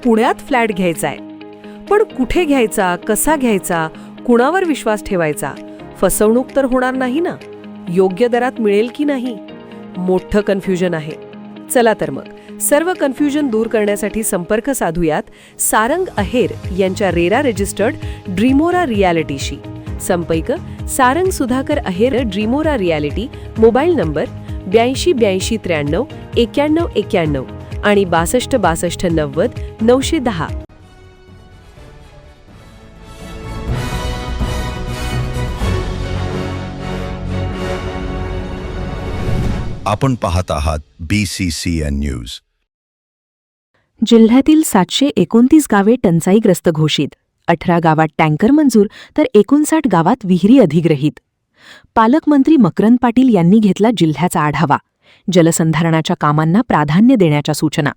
पुण्यात फ्लॅट घ्यायचा आहे. पण कुठे घ्यायचा, कसा घ्यायचा, कुणावर विश्वास ठेवायचा? फसवणूक तर होणार नाही ना? योग्य दरात मिळेल की नाही? मोठं कन्फ्युजन आहे. चला तर मग सर्व कन्फ्युजन दूर करण्यासाठी संपर्क साधूयात सारंग अहेर यांच्या रेरा रजिस्टर्ड ड्रीमोरा रियालिटीशी. संपर्क सारंग सुधाकर अहेर, ड्रीमोरा रियालिटी. मोबाईल नंबर 82 82 93 91 91 आणि 62 62 90 910. आपण पाहत आहात BCCN न्यूज. जिल्ह्यातील 729 गावे टंचाईग्रस्त घोषित. 18 गावात टँकर मंजूर तर 59 गावात विहिरी अधिग्रहित. पालकमंत्री मकरंद पाटील यांनी घेतला जिल्ह्याचा आढावा. जलसंधारणाच्या कामांना प्राधान्य देण्याच्या सूचना.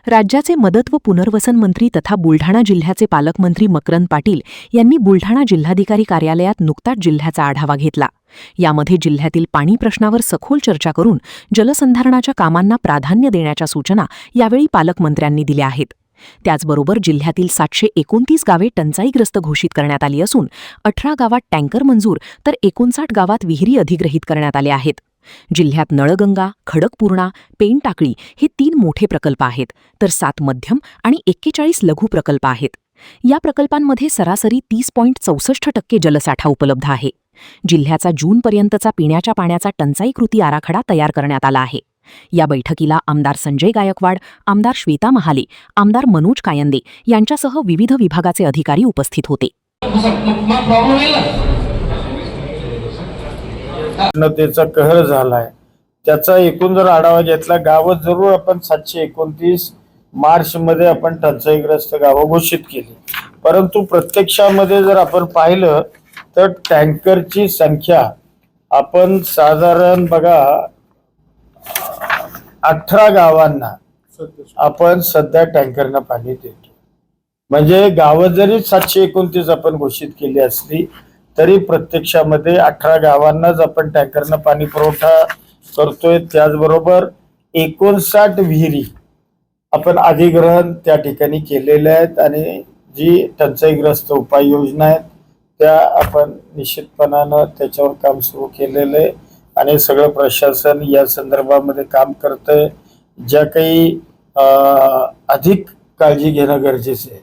राज्याचे मदत व पुनर्वसन मंत्री तथा बुलढाणा जिल्ह्याचे पालकमंत्री मकरंद पाटील यांनी बुलढाणा जिल्हाधिकारी कार्यालयात नुकताच जिल्ह्याचा आढावा घेतला. यामध्ये जिल्ह्यातील पाणी प्रश्नावर सखोल चर्चा करून जलसंधारणाच्या कामांना प्राधान्य देण्याच्या सूचना यावेळी पालकमंत्र्यांनी दिल्या आहेत. त्याचबरोबर जिल्ह्यातील 729 गावे टंचाईग्रस्त घोषित करण्यात आली असून 18 गावात टँकर मंजूर तर 59 गावात विहिरी अधिग्रहित करण्यात आल्या आहेत. जिल्ह्यात नळगंगा, खडकपूर्णा, पेनटाकळी हे 3 मोठे प्रकल्प आहेत, तर 7 मध्यम आणि 41 लघु प्रकल्प आहेत. या प्रकल्पांमध्ये सरासरी 30.64% जलसाठा उपलब्ध आहे. जिल्ह्याचा जूनपर्यंतचा पिण्याच्या पाण्याचा टंचाई कृती आराखडा तयार करण्यात आला आहे. या बैठकीला आमदार संजय गायकवाड, आमदार श्वेता महाले, आमदार मनोज कायंदे यांच्यासह विविध विभागाचे अधिकारी उपस्थित होते. उष्णतेचा कहर झालाय, त्याचा एकूण जर आढावा घेतला, गावं जरूर आपण 729 मार्च मध्ये आपण टंचाईग्रस्त गावं घोषित केली. परंतु प्रत्यक्षामध्ये जर आपण पाहिलं तर टँकरची संख्या आपण साधारण बघा 18 गावांना आपण सध्या टँकरनं पाणी देतो. म्हणजे गावं जरी 729 आपण घोषित केली असली तरी प्रत्यक्षामध्ये 18 गावांनाच आपण टँकरनं पाणी पुरवठा करतोय. त्याचबरोबर 59 विहिरी आपण अधिग्रहण त्या ठिकाणी केलेल्या आहेत आणि जी टंचाईग्रस्त उपाययोजना आहेत त्या आपण निश्चितपणानं त्याच्यावर काम सुरू केलेलं आहे आणि सगळं प्रशासन या संदर्भामध्ये काम करतंय. ज्या काही अधिक काळजी घेणं गरजेचं आहे